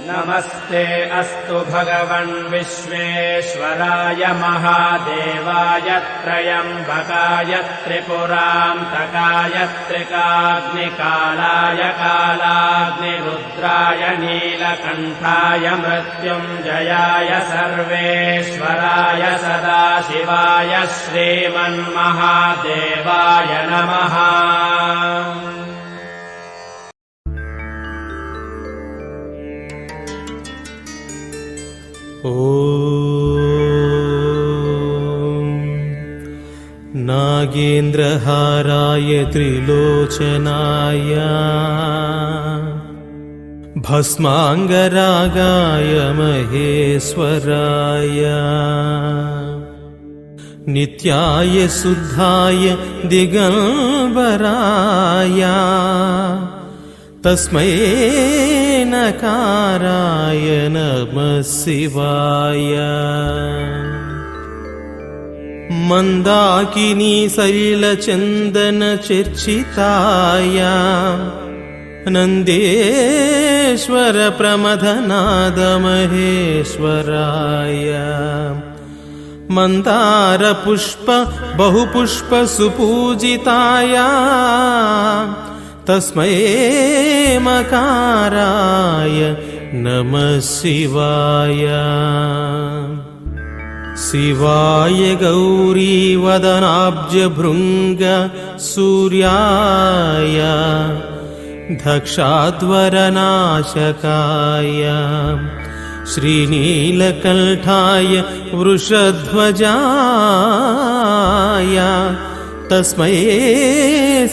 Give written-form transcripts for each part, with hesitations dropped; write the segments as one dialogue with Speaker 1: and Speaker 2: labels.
Speaker 1: नमस्ते अस्तु भगवन् विश्वेश्वराय महादेवाय त्रयम्बकाय त्रिपुरान्तकाय त्रिकाग्निकालाय कालाग्निरुद्राय नीलकण्ठाय मृत्युञ्जयाय सर्वेश्वराय सदाशिवाय श्रीमन्महादेवाय नमः।
Speaker 2: ॐ नागेन्द्रहाराय त्रिलोचनाय भस्माङ्गरागाय महेश्वराय नित्याय शुद्धाय दिगम्बराय तस्मै नकाराय नमः शिवाय। मन्दाकिनी सलिलचन्दन चर्चिताय नन्देश्वर प्रमथनाद महेश्वराय मन्दारपुष्प बहुपुष्प सुपूजिताय तस्मै मकाराय नमः शिवाय। शिवाय गौरीवदनाब्जभृङ्ग सूर्याय दक्षाध्वरनाशकाय श्रीनीलकण्ठाय वृषध्वजाय तस्मै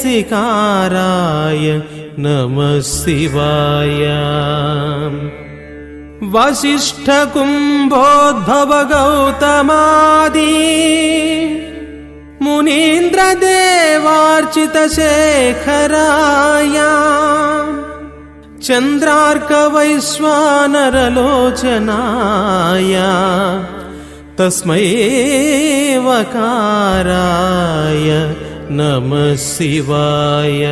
Speaker 2: सिकाराय नमः शिवाय। वसिष्ठकुम्भोद्भव गौतमादि मुनीन्द्रदेवार्चितशेखराय चन्द्रार्कवैश्वानरलोचनाय तस्मै वकाराय नमः शिवाय।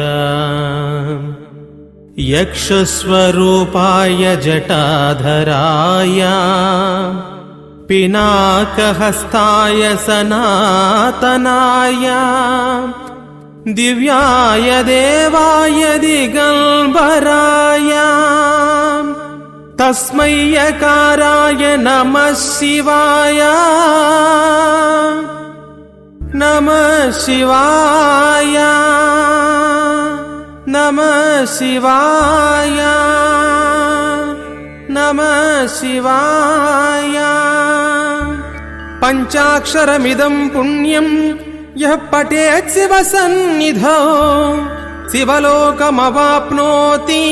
Speaker 2: यक्षस्वरूपाय जटाधराय पिनाकहस्ताय सनातनाय दिव्याय देवाय दिगम्बराय तस्मै यकाराय नमः शिवाय। नमः शिवाय नमः शिवाय नमः शिवाय। पञ्चाक्षरमिदं पुण्यं यः पठेत् शिवसन्निधौ शिवलोकमवाप्नोति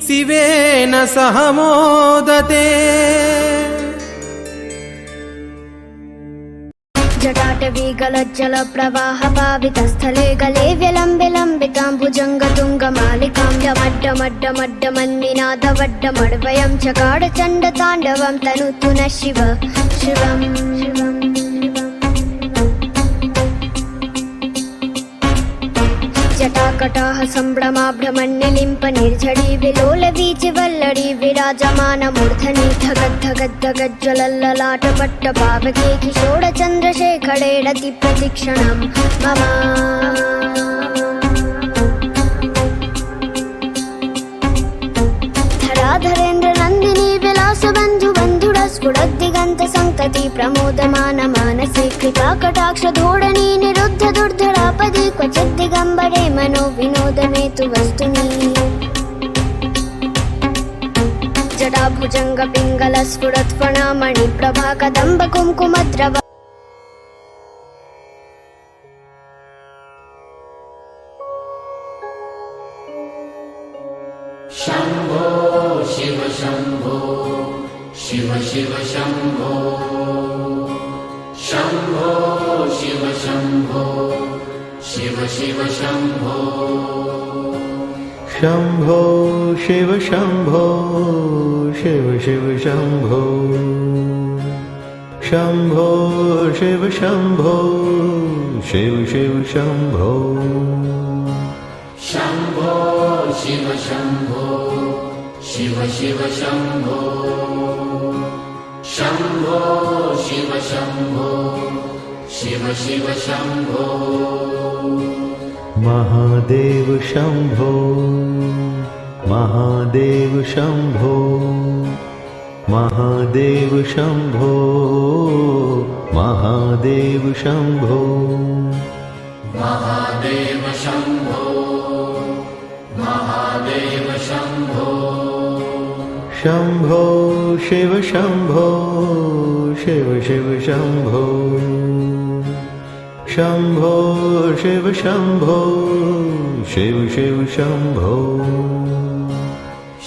Speaker 2: शिवेन सह मोदते।
Speaker 3: जटाटवी गलज्जलप्रवाह पावितस्थले गले व्यलम्बिताम्बुजङ्गतुङ्गमालिकां डमड्डमड्डमड्डमन्निनादवड्डमड्वयं चकारचण्डताण्डवं तनुतु नः शिव शिवम्। जटाकटाः सम्भ्रमाभ्रमण्यलिम्प निर्झरी विलोलवीचिवल्लरी विराजमानमूर्धनि धगद्धगद्धगज्ज्वलल्ललाटपट्टपावके किशोरचन्द्रशेखरे रतिप्रतिक्षणं मम। धराधरेन्द्रनन्दिनी विलासबन्धुबन्धुरस्फुरद्दिगन्तसन्तति प्रमोदमान मानसे कृपाकटाक्षधोडनी निरुद्ध दुर्धरापदि क्वचिद् दिगम्बरे मनो विनोदने तु वस्तुनि। जटाभुजङ्गपिङ्गलस्फुरत्फणामणिप्रभा कदम्बकुङ्कुमद्रव
Speaker 4: शम्भो शिव शम्भो शिव शिव शम्भो शम्भो शिव शम्भो शिव शिव शम्भो
Speaker 5: शम्भो शिव शम्भो शिव शिव शम्भो शम्भो शिव शम्भो शिव शिव शम्भो
Speaker 4: शम्भो शिव शम्भो शिव शिव शम्भो शम्भो शिव शम्भो शिव शिव शम्भो
Speaker 5: महादेव शम्भो महादेव शम्भो महादेव शम्भो महादेव शम्भो
Speaker 4: महादेव शम्भो महादेव शम्भो
Speaker 5: शम्भो शिव शम्भो शिव शिव शम्भो शम्भो शिव शम्भो शिव शिव शम्भो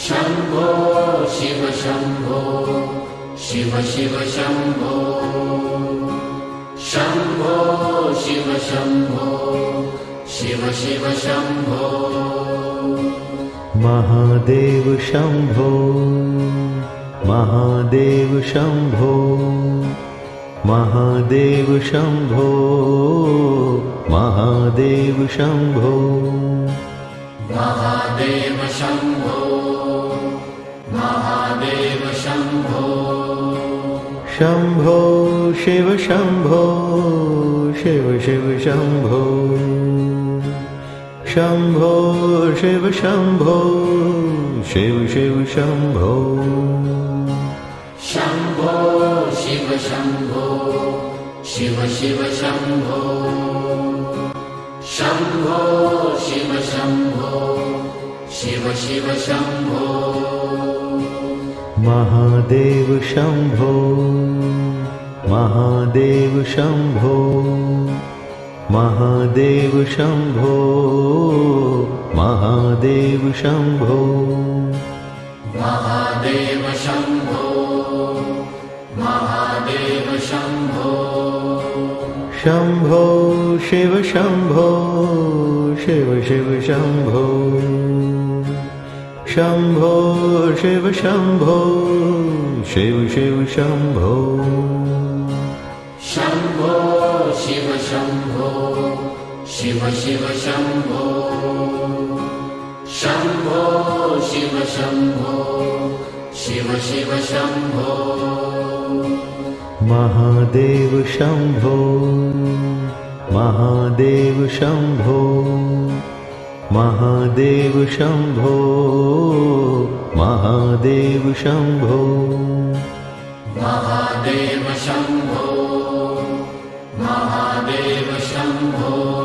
Speaker 4: शम्भो शिव शम्भो शिव शिव शम्भो शम्भो शिव शम्भो शिव शिव शम्भो
Speaker 5: महादेव शम्भो महादेव शम्भो महादेव शम्भो महादेव शम्भो
Speaker 4: महादेव शम्भो महादेव शम्भो
Speaker 5: शम्भो शिव शम्भो शिव शिव शम्भो शम्भो शिव शम्भो शिव शिव शम्भो
Speaker 4: शम्भो शिव शम्भो शिव शिव शम्भो शम्भो शिव शम्भो शिव शिव शम्भो
Speaker 5: महादेव शम्भो महादेव शम्भो महादेव शम्भो महादेव शम्भो
Speaker 4: महादेव शम्भो महादेव शम्भो
Speaker 5: शम्भो शिव शम्भो शिव शिव शम्भो शम्भो शिव शम्भो शिव शिव शम्भो
Speaker 4: शम्भो शिव शम्भो शिव शिव शम्भो शम्भो शिव शम्भो शिव शिव शम्भो
Speaker 5: महादेव शम्भो महादेव शम्भो महादेव शम्भो महादेव शम्भो
Speaker 4: महादेव शम्भो महादेव शम्भो